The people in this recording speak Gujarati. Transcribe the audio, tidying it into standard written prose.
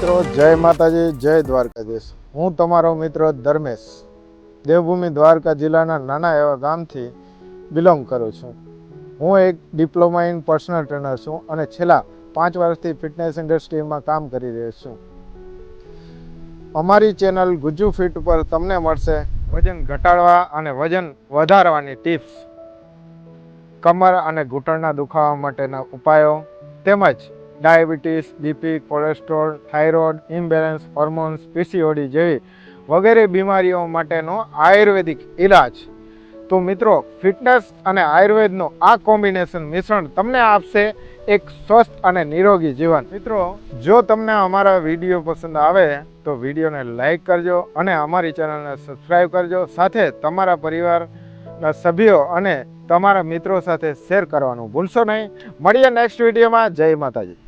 મિત્રો, જય માતાજી, જય દ્વારકાધીશ. હું તમારો મિત્ર ધર્મેશ દેવભૂમિ દ્વારકા જિલ્લાના નાના એવા ગામથી બિલોંગ કરું છું. હું એક ડિપ્લોમા ઇન પર્સનલ ટ્રેનર છું અને છેલ્લા 5 વર્ષથી ફિટનેસ ઇન્ડસ્ટ્રીમાં કામ કરી રહ્યો છું. અમારી ચેનલ ગુજ્જુ ફિટ પર તમને મળશે વજન ઘટાડવા અને વજન વધારવાની ટિપ્સ, કમર અને ઘૂંટણના દુખાવા માટેના ઉપાયો, તેમજ diabetes, BP, cholesterol, thyroid, imbalance hormones, PCOD જેવી વગેરે બીમારીઓ માટેનો આયુર્વેદિક ઈલાજ. તો મિત્રો, ફિટનેસ અને આયુર્વેદનું આ કોમ્બિનેશન મિશ્રણ તમને આપશે એક સ્વસ્થ અને નિરોગી જીવન. મિત્રો, જો તમને અમારા વિડીયો પસંદ આવે તો વિડીયોને લાઈક કરજો અને અમારી ચેનલને સબસ્ક્રાઈબ કરજો. સાથે તમારા પરિવારના સભ્યો અને તમારા મિત્રો સાથે શેર કરવાનું ભૂલશો નહીં. મળીએ નેક્સ્ટ વિડીયોમાં. જય માતાજી.